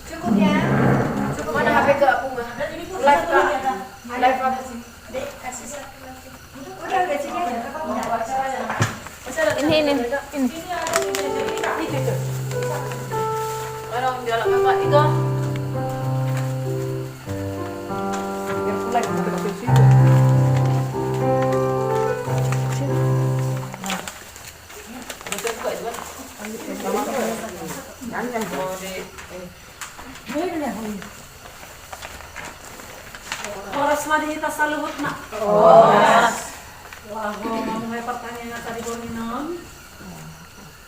Cukup ya. Cukup. Mana HP ke aku mah? Live Kak. Live apa sih? Dek, kasih satu lagi. Udah sini aja. Ini. Itu. Orang jalan Bapak itu. Yang live kita ke situ. Oras madita sa lubot na. Wago mamungay pertanyaan tadi boninom.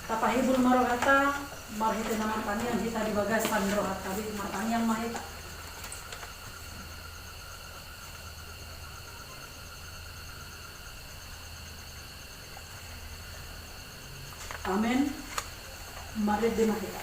Tapahibul marogata, marhite naman tanian hita di bagas sandro at tabi matanyang mahita. Amen. Mari di mahita.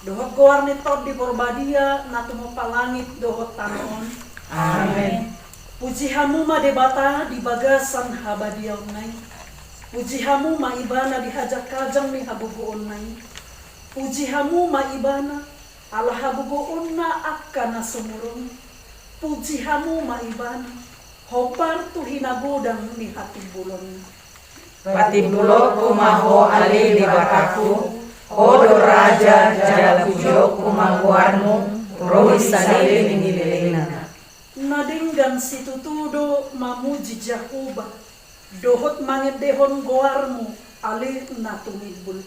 Dohot goar ni Tod di Borbadia na tumupalangit dohot tanon. Amen. Puji hamu ma debata di bagasan habadiaw nay. Puji hamu ma ibana di hajak kajang ni habugoon nay. Puji hamu ma ibana ala habugoon na akka na sumurong. Puji hamu ma ibana hopar tu hinagodang ni hatibulon. Patibulok kumaho ali di bataku. Odo raja jala pujo kumangguanmu rohi salili nililina. Nadinggan situtudo mamuji Jakuba dohot mangedehon goarmu ali natumibul.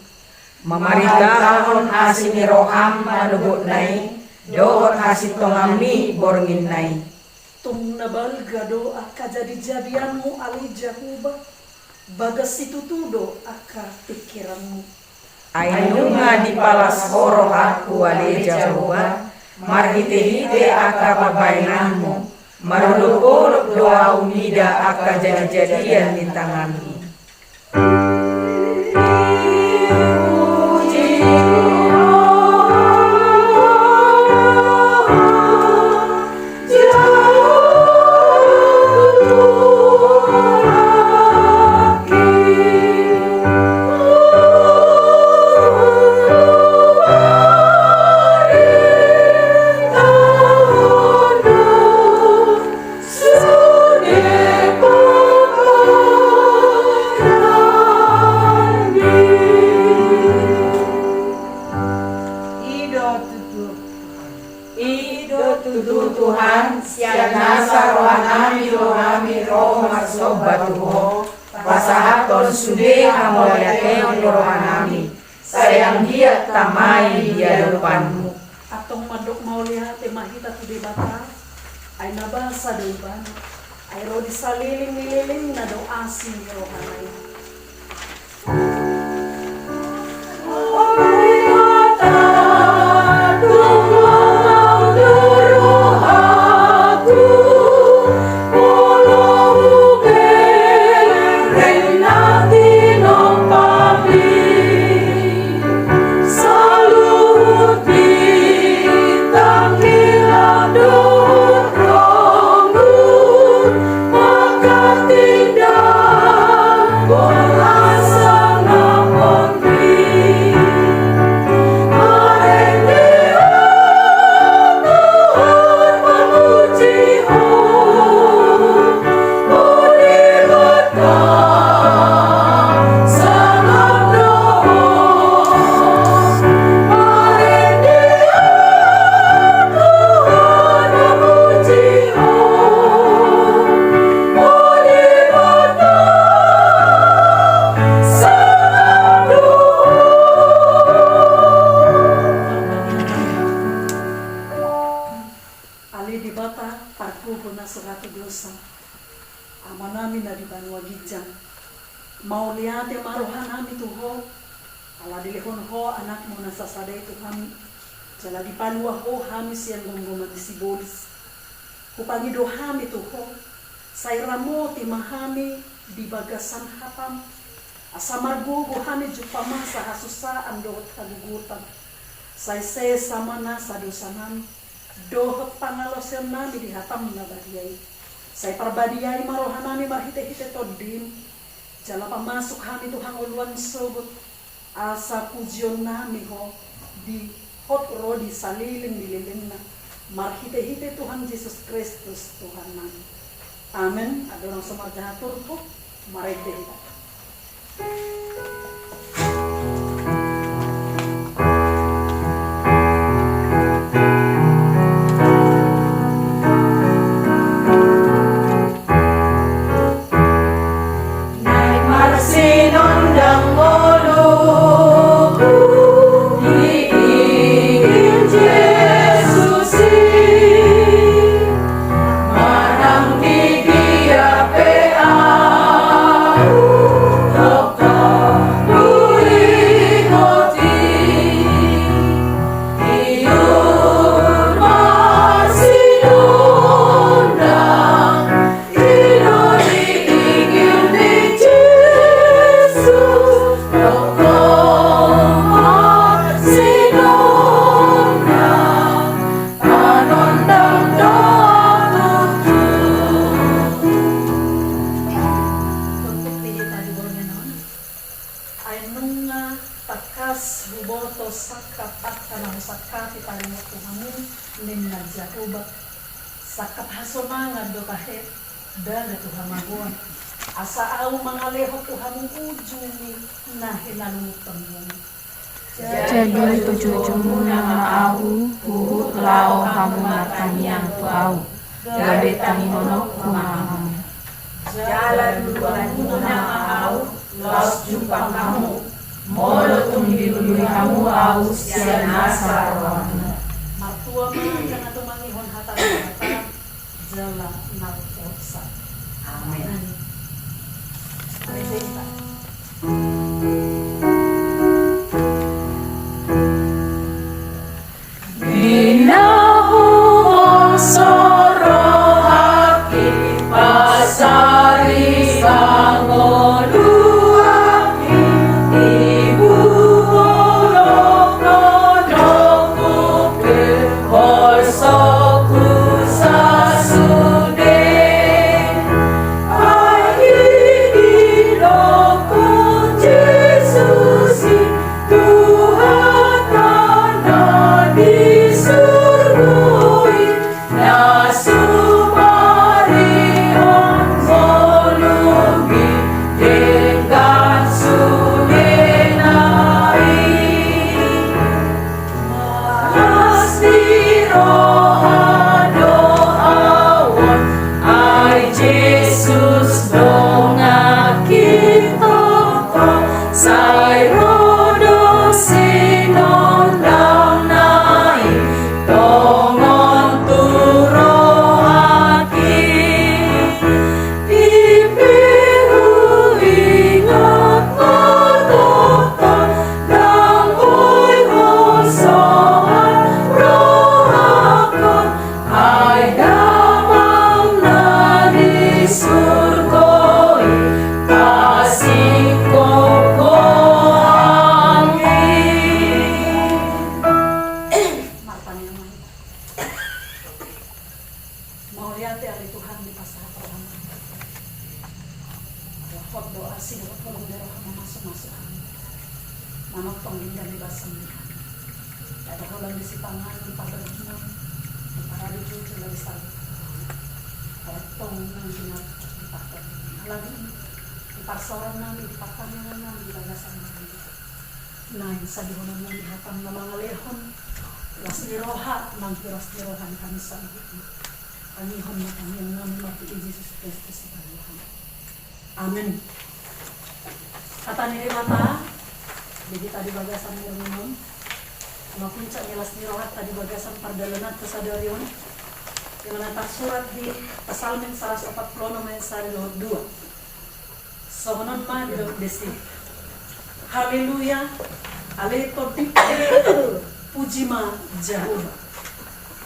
Mamarigahon asini roham manubut nai dohot hasitongami borngin nai. Tung nabal gado akka jadi-jadianmu ali Jakuba bagas situtudo akka pikiranmu. Ainunga di palas horo aku ali Jahuba marhite-hite aka pabainanmu maruluk-uluk doa umida aka jadi-jadian di tanganmu. Tuhan sianasa rohami roh marsobatuho pasahaton sude amoyate rohanami sayang dia tamai dia depanmu Atong madok mau lihat mahita tu debata ay nabasa deban ay ro disaliling-liling na do asin rohanay. Aku aku huna seratu dosa. Amanami na di banwa gijang. Mau lihat ya marohan nami tuho. Ala dilehon ho anak mo nasasaday to kami. Jala di palwa ho hami siyang gonggongan di sibolis. Kupangido hami tuho. Sairamo ti mahami di bagasan hapam. Asamargo hami jupama sa hasusaan dohot kagugutan. Say sama na sa dosa nami. Dohot pangalosyan nami di hatam na badiyay. Say parbadiyay marohan nami marhite-hite todin. Jala pamasok kami tuhang uluan sobot. Asa pujyon nami ho di hot rodi saliling dililing na. Marhite-hite Tuhan Yesus Kristus Tuhan nami. Amen. Ada orang sumarjahatur po. Marhite-hite. Sakap hasonangan do kahit dala Tuhan magon. Asa au mangaleho Tuhan ujungi na hinalutang mo. Jadi tujuh na au puhut lao kamu matanyang tu au. Gabe tangono kumahamu. Jalan duan na au laos jumpa kamu. Molo tumbilului kamu au siya nasa rawana. Matua man kana tumangihon hatang jala narkosa. Amen. Binahu soro haki pasari sangoluaki ibu olok nodokuke holsoku sasude ahi loko Jesusi Tuhan tanah di surgoi nasumarion volugi dengan sudenai malas dirohado awon ai Jesus dongaki toko sai rodo sinondang nai tongon turohaki ipiru ingat matoton dang oi hosoan rohakon ai damang na di surgoi kasih koko Martanya naman. Mau lihat ya Tuhan di pasar pertama. Hot doa sih kalau udah roh masuk manok panggilan di basam. Ada orang di sipangan di pagarnya. Di parade itu lagi sekali. Ada tong nang jinak di pagar. Lagi di pasaran nang di pakangan nang di bagasan nang. Nah, sa dihonan nang dihatang na mga lehon. Las niroha nang piras nirohan kami sa ihip. Anihon na kami ang namin mati Jesus Christus sa Tuhan. Amen. Kata niri mata, jadi tadi bagasan nirunun. Mapunca nilas nirohat tadi bagasan pardalanan kesadarion. Yang mana tersurat di Psalmen 140 ayat 1-2. Sohonon ma di desi. Haleluya. Aleto dikte puji ma Jehovah.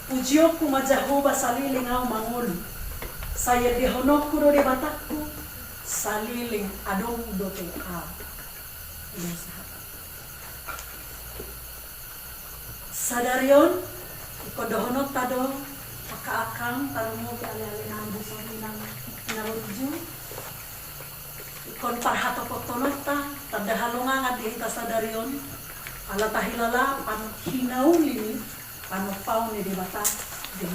Pujioku ma Jehovah saliling au mangolu. Saya dihonokku do di batakku saliling adong do te au. Ini sahabat. Sadarion iko dohonok tado akaakang tarumo ke ale-ale nambu sominang naruju. Ikon parhato potonota tada halonga di hita sadarion ala tahilala panu hinauli panu paune di bata di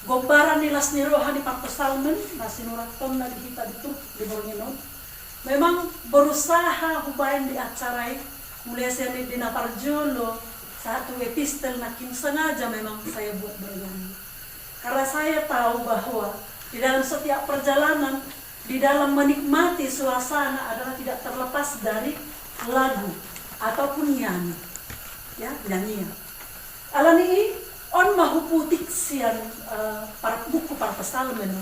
gombaran nilas niroha di Psalmen nasinuraton na di hita ditu di bornginon memang berusaha hubain di acarai mulai saya di Naparjolo satu epistel nakin sengaja memang saya buat bernyanyi karena saya tahu bahwa di dalam setiap perjalanan di dalam menikmati suasana adalah tidak terlepas dari lagu ataupun nyanyi ya nyanyian alani on mahuputik sian buku para Psalmen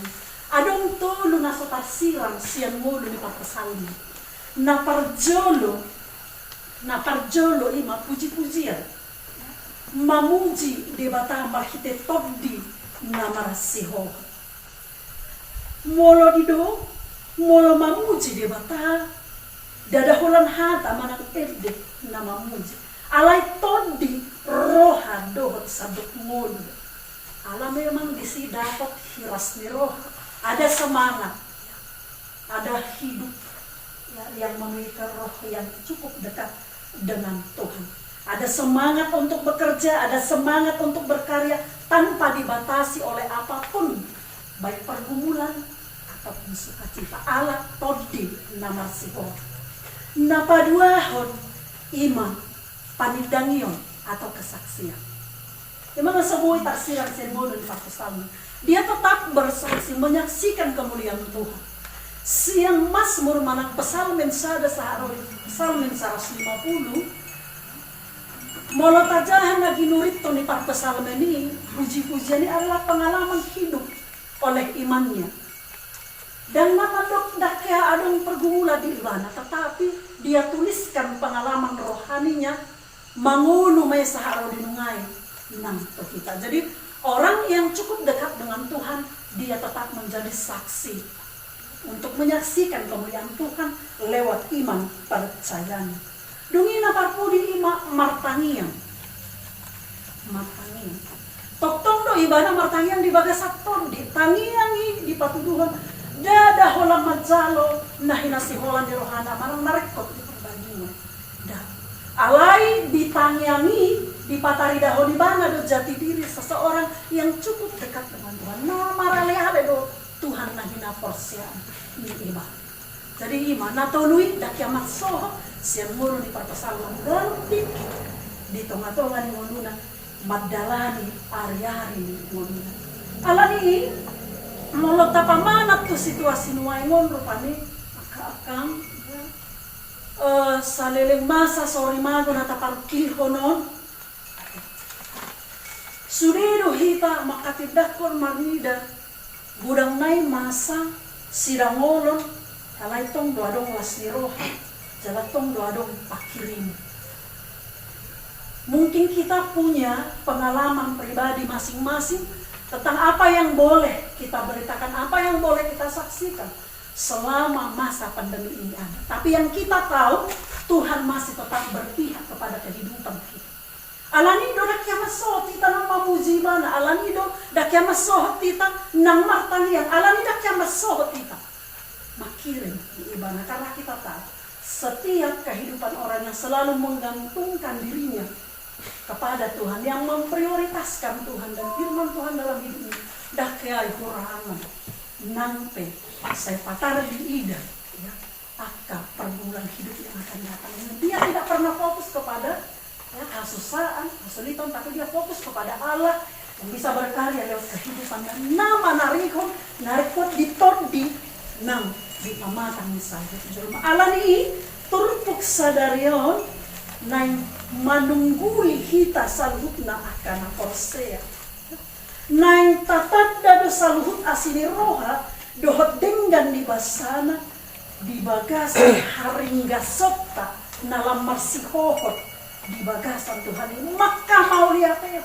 adong tolu naso tafsiran sian mulu di para Psalmen naparjolo ima puji-pujian mamuji di bata marhite toddi namarasiho molo mamuji di bata dadahulan hata manang erde namamuji alai toddi roha dohot sabuk mulu ala memang disi dapat hiras ni roha ada semangat ada hidup ya, yang memiliki roh yang cukup dekat dengan Tuhan. Ada semangat untuk bekerja, ada semangat untuk berkarya tanpa dibatasi oleh apapun, baik pergumulan ataupun sukacita. Allah todi nama sihon. Napaduahon iman panidangion atau kesaksian. Dimana sebuah tafsiran sermon di Psalmen, dia tetap bersaksi menyaksikan kemuliaan Tuhan. Siang Mazmur manang Psalmen sada saharo Psalmen 150 Molo tajahan lagi nurit to ni Psalmen ini puji-pujian ini adalah pengalaman hidup oleh imannya. Dan namadok dakya adong pergumulan di ibana, tetapi dia tuliskan pengalaman rohaninya mangunu may saharo dinungai nang to kita. Jadi orang yang cukup dekat dengan Tuhan, dia tetap menjadi saksi untuk menyaksikan kemuliaan Tuhan lewat iman percayanya. Dungina parpudi ima martangian. Toktong do ibadah martangian di bagasat tondi. Tangiangi di patuduhan. Dada holang majalo nahinasi holang di rohana marang narekot di perbandingan. Alai ditangiangi di patari daho di bana do jati diri seseorang yang cukup dekat dengan Tuhan. Maraleha do Tuhan nahina porsian ini iman. Jadi iman natului dakyamat soho siang mulu di Psalmen ganti di tengah-tengah ni ngoluna madalani ari-ari ngoluna. Alani molo tapamanat tu situasi nuai ngon rupani akang saleleng masa sori mago natapangkil konon surido hita makatidakon marnida gudang nai masa sidangolon kalai tong doadong wasniroha jalatong doadong pakirim. Mungkin kita punya pengalaman pribadi masing-masing tentang apa yang boleh kita beritakan, apa yang boleh kita saksikan selama masa pandemi ini ada. Tapi yang kita tahu, Tuhan masih tetap berpihak kepada kehidupan kita. Alanido dakyama sohot kita nang mamuji mana, alanido dakyama sohot kita nang martangian, alanido dakyama sohot kita makirim di ibana, karena kita tahu setiap kehidupan orang yang selalu menggantungkan dirinya kepada Tuhan, yang memprioritaskan Tuhan dan firman Tuhan dalam hidupnya, dakyai hurangan nampe saya patar di ida ya, akan pergumulan hidup yang akan datang. Dia tidak pernah fokus kepada ya, kesusahan, kesulitan, tapi dia fokus kepada Allah yang bisa berkarya lewat kehidupan. Dan nama narikot ditodi nang di pamatang misalnya jelma alani turpuk sadarion nang manungguli hita salhutna akana porsea Naing tatanda do saluhut asini roha dohot denggan di basana di bagasan haringga sota nalam marsihohot di bagasan Tuhan ini maka mau lihat ya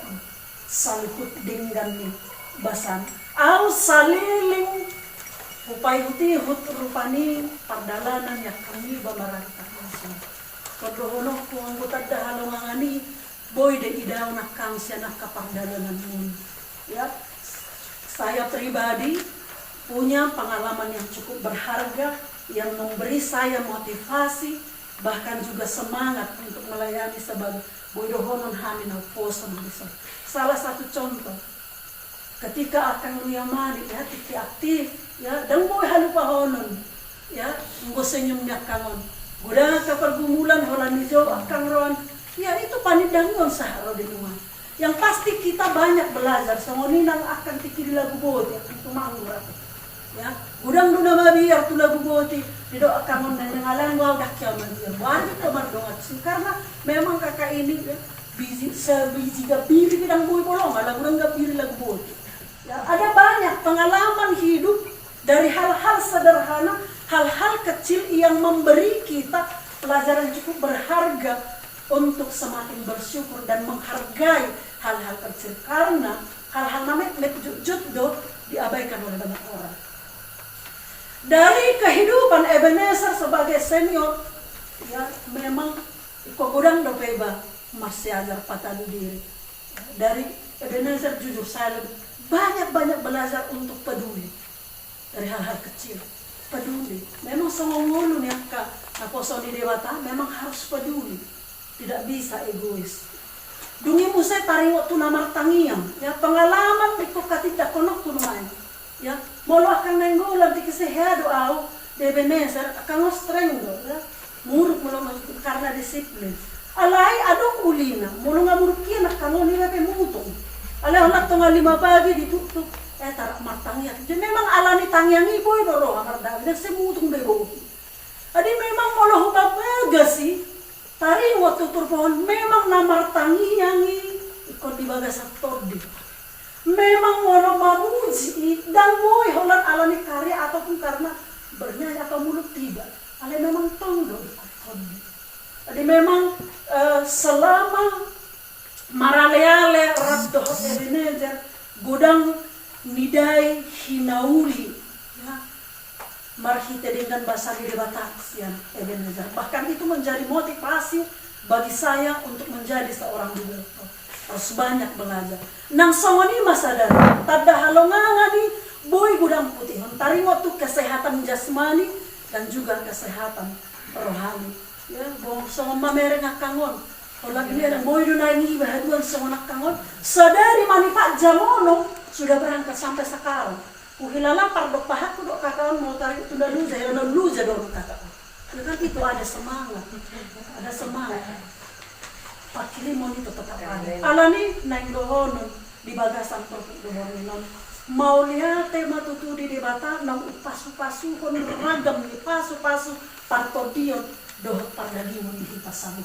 saluhut denggan di basan au saliling upai hutihut rupani pardalanan yang kami bamaranta langsung kodohono ko anggota dahalongangani boy de idaw nakang siya nakapardalanan mun ya. Saya pribadi punya pengalaman yang cukup berharga yang memberi saya motivasi bahkan juga semangat untuk melayani sebagai boydohonon hamin poso bisa. Salah satu contoh ketika akan luyamani ya tiki aktif ya dan boy halupa honon ya nggo senyumnya kangon gudang ka pergumulan holan ijo akang ron ya itu panidangon saharo di rumah. Yang pasti kita banyak belajar songoninang akan tiki di lagu boti itu manggur ya gudang duna mabiar tu lagu boti dido akan mendengalan wow dak kiaman dia banyak kemardongat karena memang kakak ini ya, biji gapiri bidang boy bolong ada gudang gapiri lagu boti ya, ada banyak pengalaman hidup dari hal-hal sederhana hal-hal kecil yang memberi kita pelajaran cukup berharga untuk semakin bersyukur dan menghargai hal-hal kecil karena hal-hal namanya jujud diabaikan oleh banyak orang. Dari kehidupan Ebenezer sebagai senior, ya memang ikogudang dopeba masih ajar patah diri. Dari Ebenezer jujur saya banyak belajar untuk peduli dari hal-hal kecil. Peduli. Memang songongulun yang naposoni dewata memang harus peduli. Tidak bisa egois. Dungi musai taring waktu namar tangiam. Ya pengalaman ikut katidak konok tunai. Ya molo akan nenggolan di kesehado au Ebenezer akan streng do. Ya muruk molo karena disiplin. Alai adok ulina. Molo ngamuruk kian akan ngoni wepe mutung. Alai onak tonga 5 pagi ditutup. Tarak martangiam. Jadi memang alani tangiam iboy doro amar dawi. Dan semutung bebo. Adi memang molo hubab bagasi. Tari waktu turpohon memang namar tangiangi ikut di bagasan todi. Memang mono mamuji dan moy holan alani karya ataupun karena bernyanyi atau mulut tiba. Ale memang tondo todi. Jadi memang selama maraleale rasdoh Ebenezer gudang nidai hinauli ya. Marhite dengan bahasa di Batasian Ebenezer. Bahkan itu menjadi motivasi bagi saya untuk menjadi seorang direktur. Harus banyak belajar. Nang songoni masa dari tada halongangani boy gudang putih. Taring waktu kesehatan jasmani dan juga kesehatan rohani. Ya, bong songon mamere ngakangon. Kalau ini ada boy dunai bahaduan songon ngakangon. Sadari manipak jamono sudah berangkat sampai sekarang. Uhilala pardok pahat ku dok kakak mau tarik tunda luza ya no luza dong kakak. Kan itu ada semangat. Ada semangat. Pakili mau itu tetap ada. Alani naik dohonon di bagasan perfect dohonon. Mau lihat tema tutudi di bata nang pasu-pasu kon ragam ni pasu-pasu partodion doh pardadimun di pasamu.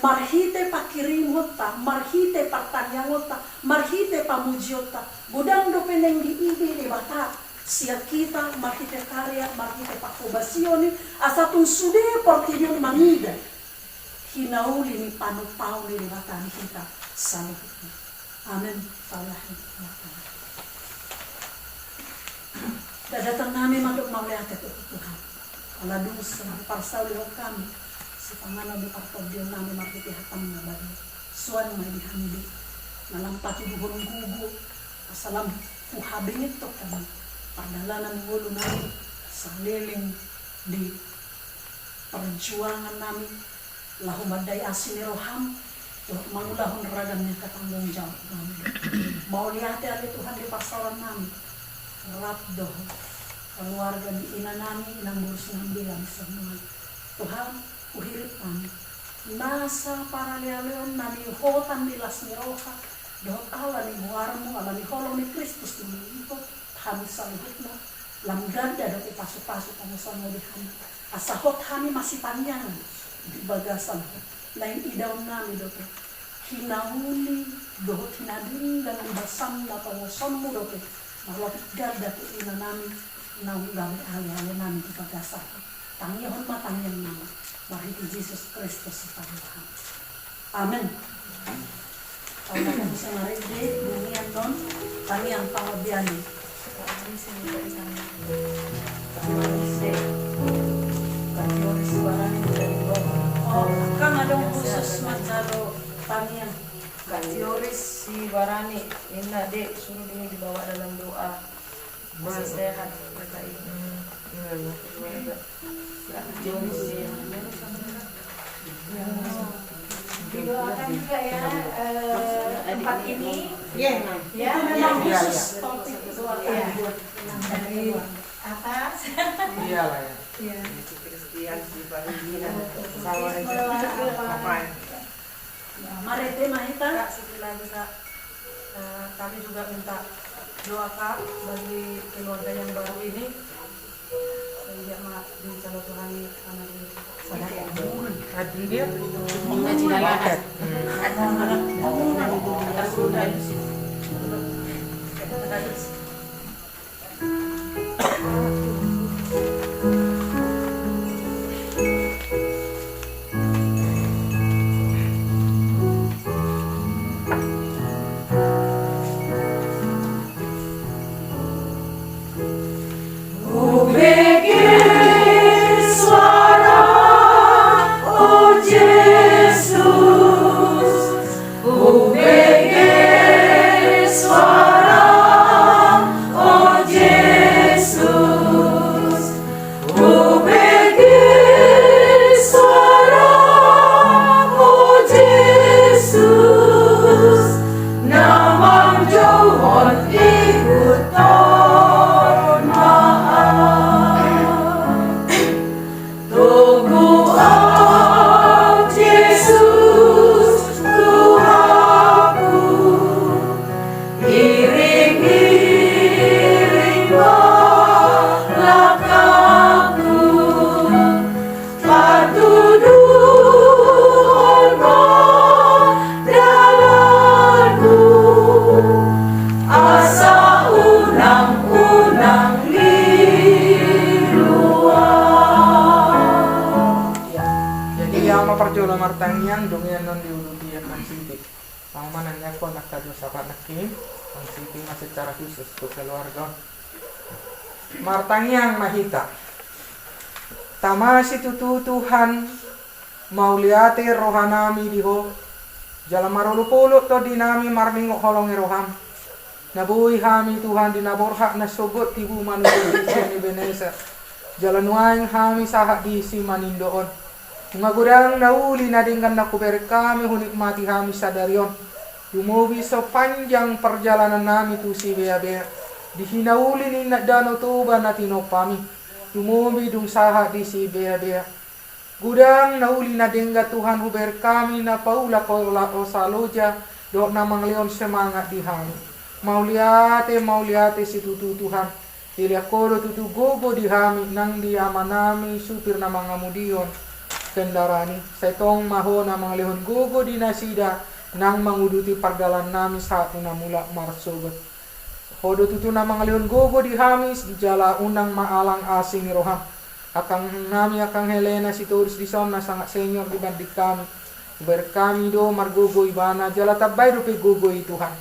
Marhite pakirimota, marhite partanyangota, marhite pamujiota. Gudang do peneng di ibi di bata. Siya kita marhite karya, marhite pakobasioni, asatun sude portidion mangida. Hinauli ni panupauli di bata ni kita salut. Amin. Datang kami manduk mau lihat itu Tuhan. Allah dusa parsau lihat kami. Si pangana di partodion nami marhite hatam na bagi. Suan may dihamdi. Nalampati buhurong gugu. Asalam puhabingit to kami. Pardalanan ngulo namin sa liling di perjuangan namin. Lahumaday asin ni Roham. Mangulahon ragam niya katanggung jawab namin. Mau lihati ali Tuhan di pasaran namin. Rapdo. Keluarga di ina namin. Inang burus ng bilang sa mga Tuhan. Uhirip namin. Nasa paraleon nami hotan nilas ni Roha. Dohot ala ni buharmu, ala ni holong ni Kristus ni ikot. Kami saluhut na. Lamganda dati pasu-pasu kamusan mo di kami. Asahot kami masih panjang. Di bagasan. Lain idaw nami dote. Hinahuli dohot hinadin dan libasam na pangoson mo dote malapit garda ko ina namin naunggamit hali-hali namin ipagasa tangyahon matangyang nama mahiti Jesus Kristus si Panginoon. Amen. Ang naman sa marigde, bungian nun, tangyang pangabiyani. Pangabiyani. Katioris barangin dari bawah. Oh, kang adong khusus mancaro tangyang. Katioris si Barani, Inna dek suruh dia dibawa dalam doa. Masih sehat mereka ini. Katioris didoakan juga ya tempat ini. Ya, Itu memang khusus topik doa dari atas. Iyalah ya. Iya. Christian si Barina sama aja. Apa ya? Marete mahita. Kak, sekali lagi Kak, kami juga minta doa Kak bagi keluarga yang baru ini sehingga disalatuhani anak ini. Adi dia. Perjola martangyang dongian non diuluti yang mansiti. Pamamanannya ko nakado sa panakim, mansiti mas secara khusus untuk keluarga. Martangyang mahita. Tamasi tutu Tuhan mauliate rohanami diho. Jala marulupulo to dinami marmingo holongi roham. Nabuhi hami Tuhan dinaborha na sugot tibu manusia ni Benesa. Jala nuaing hami saha di si manindoon. Ngagurang nauli na dinggan na kuber kami hunikmati kami sa darion. Dumubi sa panjang perjalanan nami tu si bea-bea. Dihinauli ni dano tuba na tinopami. Dumubi dung saha di si bea-bea. Gudang nauli na dingga Tuhan huber kami na paula ko o saloja do namang leon semangat di kami. Mauliate si tutu Tuhan. Ilia koro tutu gogo di kami nang di amanami supir na mga mudion. Kendarani setong maho na mga lehon gogo di nasida nang manguduti perjalanan nami saat mula marsogot. Hodo tutu na mga lehon gogo di hamis jala unang maalang asing roham. Akang nami akang Helena si Toris di son na sangat senior dibanding kami. Berkami do margogo ibana jala tabay rupi gogo Tuhan.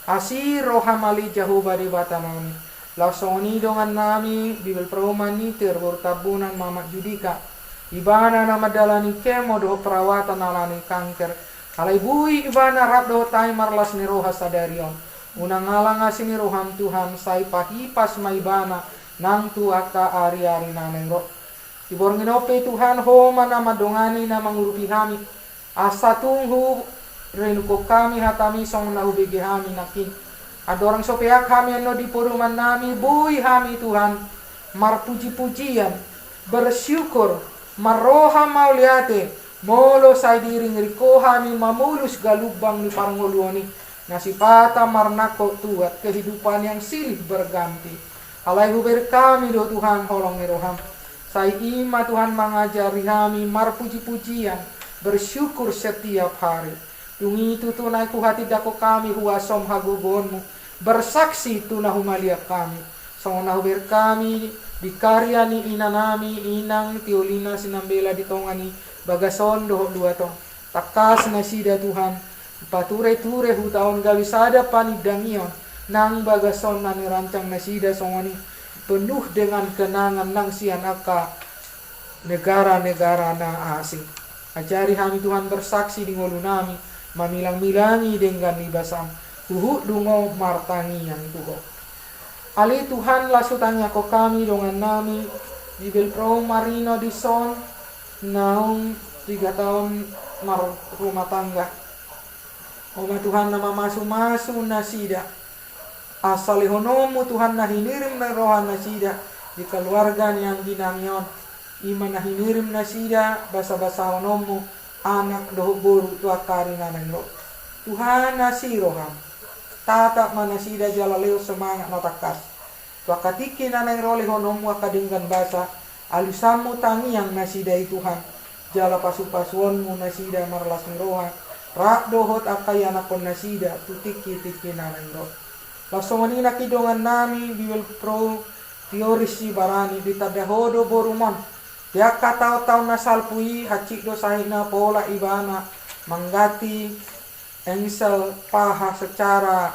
Asi roham ali Jehovah di bata nami. Lausoni dongan nami bibel perumahan ni terbor tabunan mama Judika. Ibana na madalani kemo do perawatan alani kanker. Alay bui ibana rap do tay marlas ni roha sa darion. Unang ngalang asin ni roham Tuhan say pahipas maibana nang tuaka ari-ari naneng ro. Ibor nginope Tuhan homa na madongani na mangurupi kami. Asa tunghu renuko kami hatami song nahubigi kami nakin. Adorang sopeak kami ano di puruman nami bui kami Tuhan. Marpuji-pujian bersyukur maroha mauliate molo sa diring riko hami mamulus galubang ni Parangoluoni nasipata marnako tuat kehidupan yang silih berganti. Alay huber kami do Tuhan holong roham. Say ima Tuhan mengajari kami marpuji-pujian bersyukur setiap hari. Tungi itu tunay ku hati dako kami huasom hagugonmu. Bersaksi tunah humaliak kami. Sona huber kami di karya ni ina nami inang Tiolina sinambela di tongani bagason dohok dua tong. Takas na sida Tuhan. Pature-ture hutaon gawi sada panidangion. Nang bagason na nirancang na sida songani. Penuh dengan kenangan nang sianaka negara-negara na asing. Ajari kami Tuhan bersaksi di ngolu nami. Mamilang-milangi dengan libasam. Huhu dungo martangi yang tuho. Ali Tuhan lasutanya ko kami dengan nami. Bibel pro marino di son. Naung 3 tahun rumah tangga. Oma Tuhan nama masu-masu nasida. Asal ihonomu Tuhan nahinirim na rohan nasida. Di keluarga yang ginangyon. Ima nahinirim nasida. Basa-basa honomu. Anak doh boru tua karina nang lo. Tuhan nasi roham. Tata manasida jalaleo semangat natakas. Tua katiki nanang role honomu akadinggan basa. Alusamu tangi yang nasida Tuhan. Jala pasu-pasuonmu nasida marlas roha. Rak dohot akayana kon nasida. Tutiki-tiki nanang roh. Lasongani nakidongan nami biwel pro teoris si barani ditadahodo borumon. Ya katau-tau nasalpui hacik dosahina pola ibana manggati engsel paha secara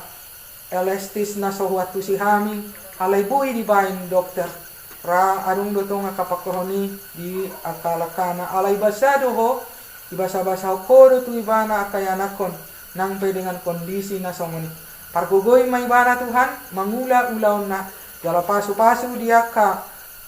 elastis na sohuatu si hami alay bui di bain dokter ra arung dotong akapakoroni di akalakana alay basado ho ibasa-basa kodo tu ibana akayanakon nang dengan kondisi na somoni pargogoy may ibana Tuhan mangula-ulaw na jala pasu-pasu diaka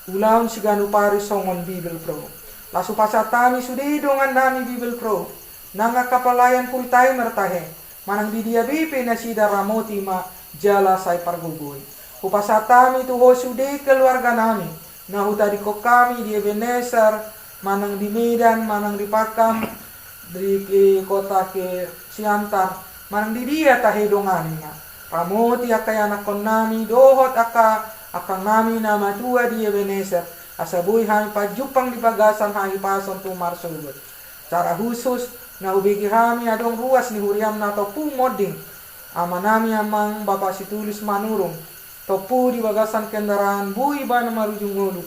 ulaun siganu pari songon Bible Pro. Lasu pasatami sudi dongan nami Bible Pro. Nanga kapalayan full timer tahe. Manang di dia bipe na sida ramoti ma jala say pargugoy. Upasatami tuho sudi keluarga nami. Nahutadi ko kami di Ebenezer, manang di Medan, manang di Pakam, di kota ke Siantar. Manang di dia tahe donganin na. Ramoti akayana kon nami dohot akang nami nama tua di Ebenezer. Asabuy kami pajupang di bagasan hangi pason tu marsugod. Cara khusus na ubigi kami adong ruas ni huriam na topu moding. Ama nami amang Bapak Situlis manurung. Topu di bagasan kendaraan bui ba na marujung ngulu.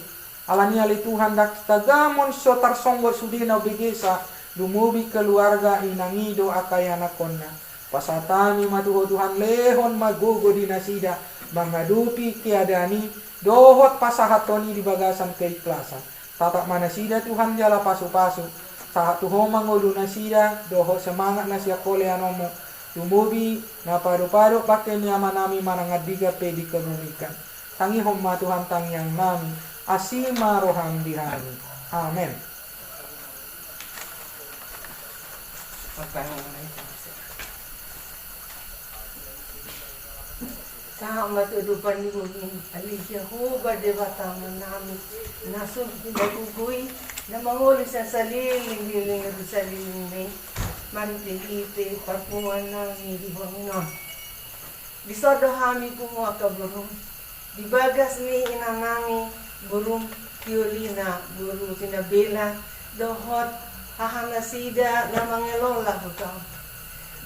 Alani ali Tuhan dak tagamon sotar songgo sudi na ubigi sa dumubi keluarga inangido akayana konna. Pasatami matuho Tuhan lehon magugo di nasida. Menghadapi keadaan dohot pasahatoni di bagasan keikhlasan. Tatak manasida Tuhan jala pasu-pasu. Sahat tuho mangulu nasida dohot semangat nasia kole anomo. Tumubi na paru-paru pakai nyaman nami manangadiga pedi kerumikan. Tangi homma Tuhan tangyang nami asima roham dihani. Amen. Sama tudupan ni mungkin Alicia Huba de Bataman namin nasun pinagugui na mangulis sa saliling-liling na saliling maripihite parpungan namin di Banginon. Bisodo kami po mga kaburong. Dibagas ni inanami burung Tiolina, burung Tinabela, dohot hahanasida na mangelola ko ka.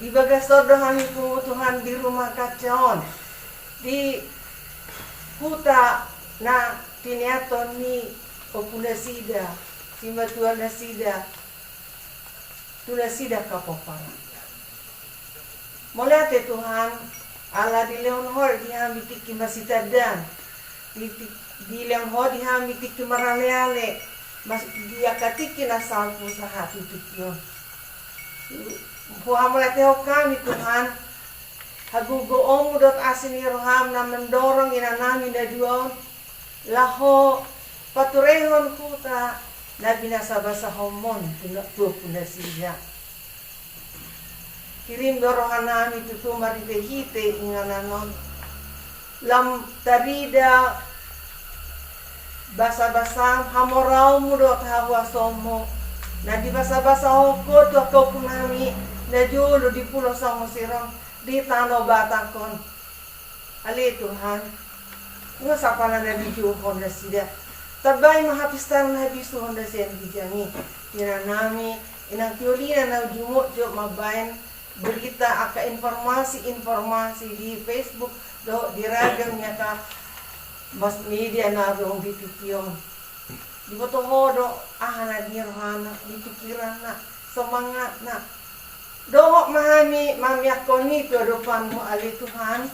Dibagas todo kami po Tuhan di rumah kacaon. Di huta na tiniaton ni opunasida, si matuan nasida, tunasida kapopara. Molate Tuhan, ala di leonhor di hami tiki masitadan, di leonhor di hami tiki maraleale, mas dia katiki na salpo sa hati tikyon. Molate ho kami Tuhan, hagugoong dot asin ni roham na mendorong inanami na duon laho paturehon kuta na binasabasa homon puna siya kirim dorohan nami tutu maritehite ingananon lam tarida basa-basa hamorau mo dot hawasomo na di basa-basa hoko to ako punami na julo di pulo sa musirong di tano batakon. Ali Tuhan, nga sa pala na bijuhon na sida. Tabay mahapistan na bisuhon na siya bijangi. Tinanami, inang Tiolina na jumot jo mabayan berita aka informasi di Facebook do di ragamnya ka mas media na dong di pikiong di boto hodo ahana nirhana di pikiran na semangat na do mahami mamiakoni to do panmu ali Tuhan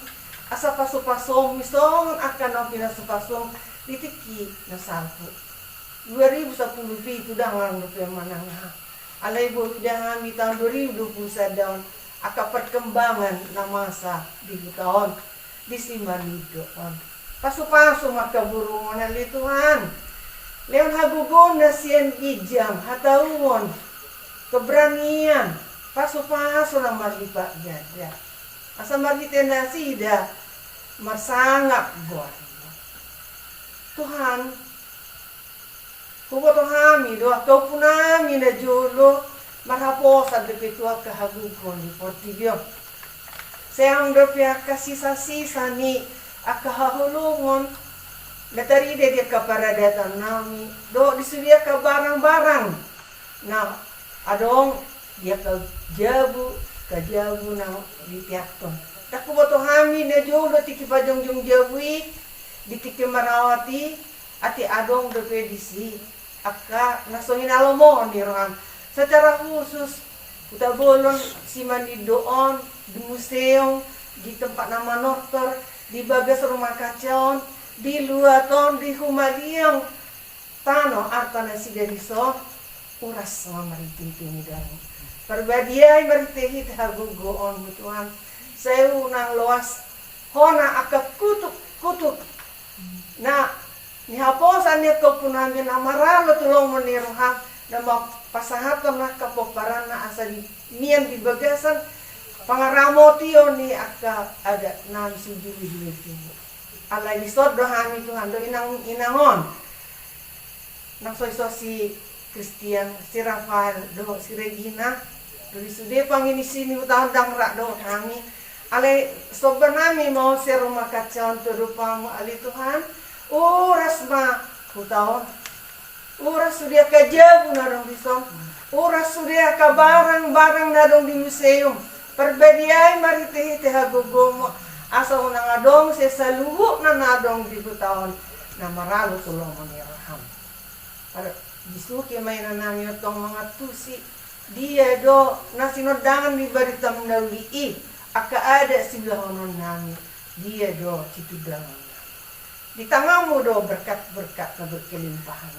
asa pasupasong misong akan no pinasupasong ditiki na salpo 2010 itu dah ngang do manang alay bo idahami tahun 2021 daun aka perkembangan na masa di tahun di Simanidoon. Pasu-pasu makaburungon na Tuhan. Leon hagugon na siyan ijang hatawon keberanian pasu-pasu na marlipa gada. Asa marlite na sida masangap buat. Tuhan kubo hami do kau punami na jolo marhaposa de petua kahagugon di Portibio. Sayang do pia kasisa-sisa ni akahahulungon natari de dia kaparadatan nami do disudia ka barang-barang na adong dia ka jabu na di piakton. Tak kubo hami na jolo tiki pajongjong jabui di tiki marawati ati adong do pedisi aka nasongin alomo ni roham secara khusus kita bolon si Manidoon di museum di tempat nama Nortor di bagas rumah kacaon di luaton di Humaliang tano artana si dari so uras sama mariting dan perbadiai maritehi hagugoon Tuhan saya unang loas hona aka kutuk na ni haposan niya ko po namin na maralo tulong mo ni Roham na mapasahatan na kapoparan na asa niyan di bagasan pangaramo tiyo ni aka ada na si Juli alay lisod do hami Tuhan do inangon nang soy-so si Christian si Rafael do si Regina do isude pangini sini utandang ra do kami alay soba nami mau si rumah kacaon turupa mo ali Tuhan uras ma hutaon uras sudah kajabu narong dison uras sudah ka barang-barang narong di museum perbediay maritehi hagugomo asa unang adong se saluhuk na nadong di hutaon na maralo tulong ni Raham para disuki may na namin itong mga tusi dia do na sinodangan di baritam na uli aka ada silahonon namin dia do citudangan di tanganmu do berkat-berkat na berkelimpahan.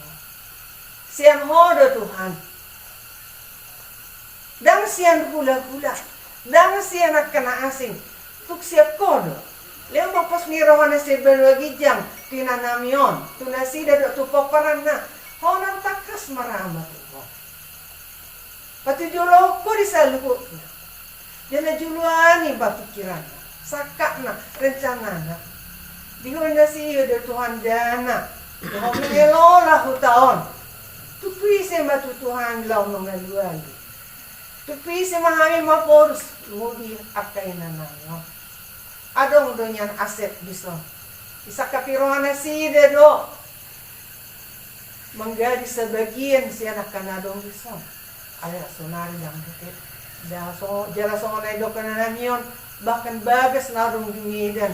Siyan hodo Tuhan. Dang siyan hula-hula. Dang siyan nakana asing. Tuk siya kodo. Leo mapos ni rohan na si Belwagijang. Tinanamion. Tunasida do tupaparan na. Honang takas marama tuho. Pati julo ko di saluhut na. Diyan juluani ba pikiran na. Saka na. Rencana na. Dihon na siyo do Tuhan dana. Dihon mengelola hutaon. Tupise matutuhan law no meluali. Tupise mahami maporus. Ludi akay na nanyo. Adong do nyan aset biso. Isa kapirohan na siyo do. Menggadi sebagian siya nakanadong biso. Alay sonari lang dikit. Jala songonay do kananamion. Bahkan bagas narong dumidan.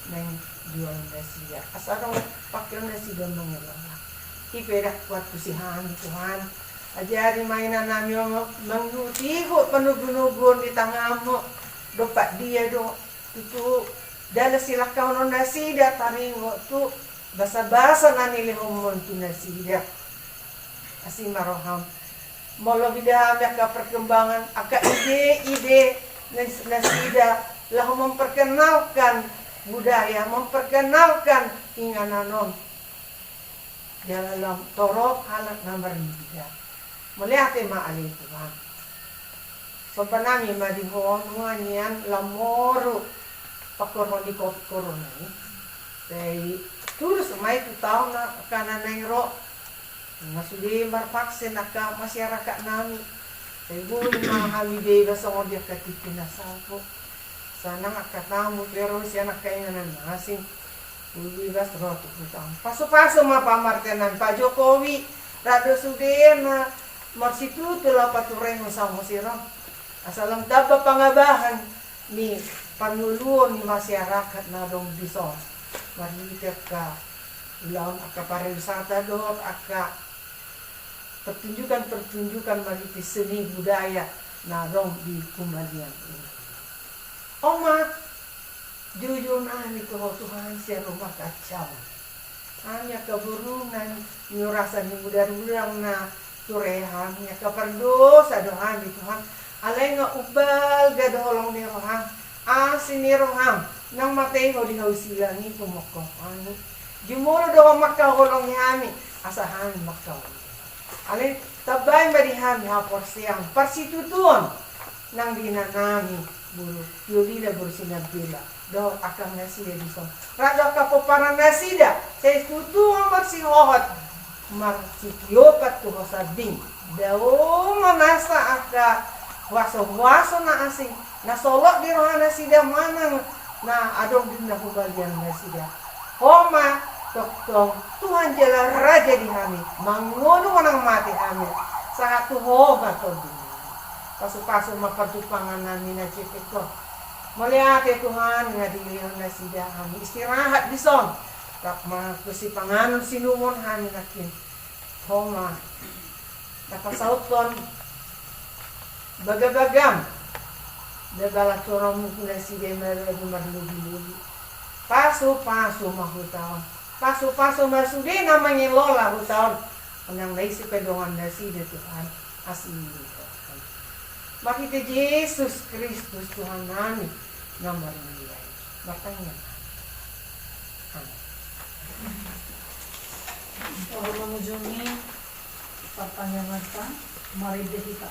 Nang jual nasiya. Asarong pakil nasiya mengelola. Ipedak kuat kusihan Tuhan. Ajari mainan namin mengutiho panugunugon di tangamu. Dopak dia do. Itu dala sila kaunon nasiya taringo tu. Basa-basa nanilihomon tu nasiya. Asim maroham. Molo bidaham ka perkembangan. Aka ide-ide nasiya. Lah memperkenalkan budaya, memperkenalkan ingananon dalam torok halak nomor 3 melihat maali Tuhan sopanami madihon nganyan lamoru pakorno di corona ni say terus mai tu tahu na kana nengro masudi marvaksin naka masyarakat nami say bulu mahami de basong dia katipinasapo sana akatamu pero siya nakainan asing ubibas roto hutang paso-paso mapamartenan Pak Jokowi rado sude na marsituto la paturengo sa mosirang Asalang taba pangabahan ni panuluan ni masyarakat na dong dison. Maritet ka ulang aka pariwisata doon, aka pertunjukan bagi seni budaya na dong di Kumadian ini. Oma, jujur nani ko Tuhan siya rumah kacau. Hanya keburunan nyurasa ni mudar-mudar na turehan, nya keperdosa doa di Tuhan. Alay nga ubal gadoholong ni rohang, asin ni rohang, nang matay ho di sila ni kumoko. Ani, jumuro doon makahulong ni hami, asahan makahulong. Alay, tabay marihami hapor siyang, parsitutuan, nang dinanami, buru, yuli na buru sinabila, do akang nasida di son. Rado ka po parang nasida, sa tutuan marsihohot, marsityopat tuho sa ding. Daw manasa aka, waso-waso na asing, nasolok di rohan nasida manang, na adong din na hubalian nasida. Homa, toktong, Tuhan jala raja di kami, mangono manang mati kami, sa tuho bato din. Paso-paso mapadupangan namin na cipit ko. Maliate Tuhan nga dilihan na sida kami. Istirahat di son. Tak makusi panganon sinumon kami nakin. Homa. Nakasauton. Bagabagam. Dagala turang mo kula sida marado marlubi-lubi. Paso-paso mahutaon. Paso-paso masudi na mangilola hutaon. Anang naisip kadongan na sida Tuhan. Asili. Makita Yesus Kristus Tuhan namin na marinilay. Matanya. Orang mengunjungi pertanyaan kita, mari kita.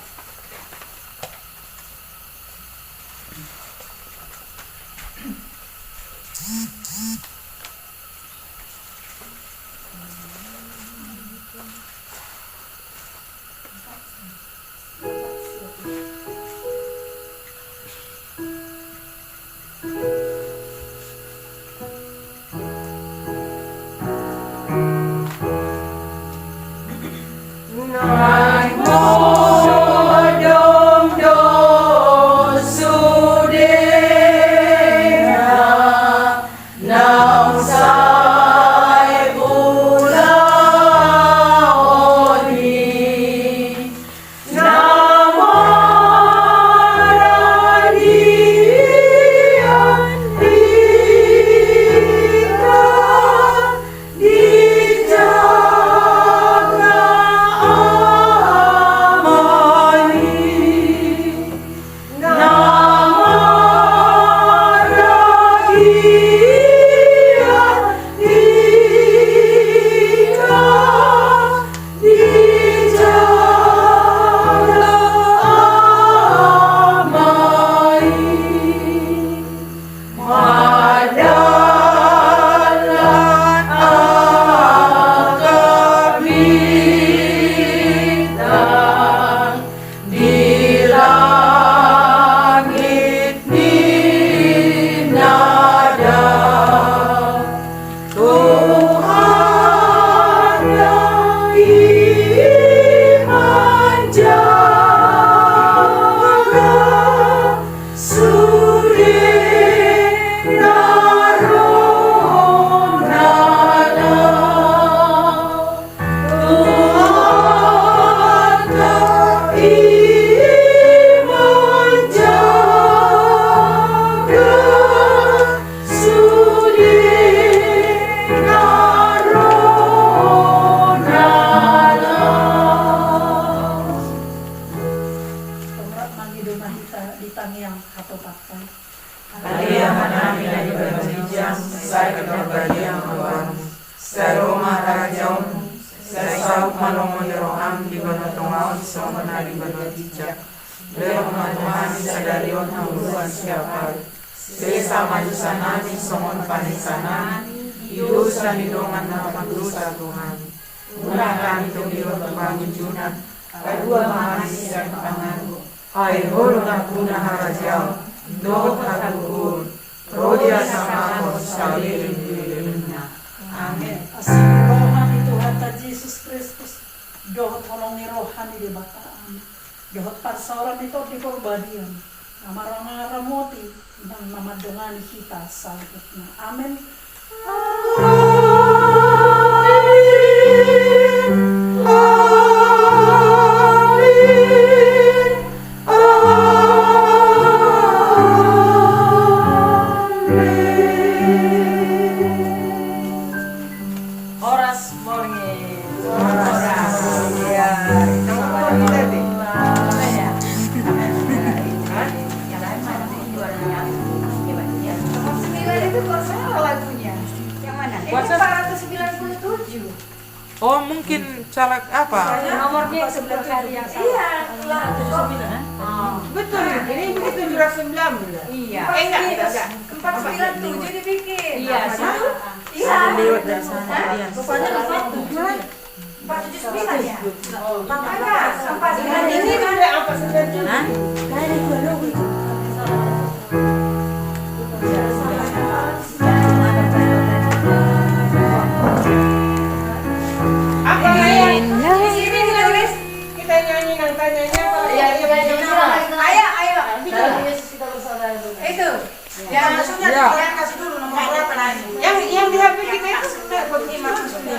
dohot parsauran itu di perbadian. Amara-amara moti dan mamadongani kita selanjutnya. Amin. Horas morning. Ya, kamu mau kita deh. Itu kok salah lagunya. Yang mana? Kuasa- 497. Oh, mungkin caleg apa? Nomornya yang sebelah kali yang salah. Iya, Betul, ini 719. Iya. Enggak. 497 dibikin. Iya, salah. Iya. Lewat dari sana. Iya. Rupanya 479 ya. Makanya 479 Ini udah apa sebenarnya? Apa yang di sini tulis? Kita nyanyi nantanya kalau Iya, yang Ayo, ayo. Itu. yang maksudnya Ya. yang kasih dulu nomor berapa nih? Yang di HP kita itu sudah bagaimana maksudnya?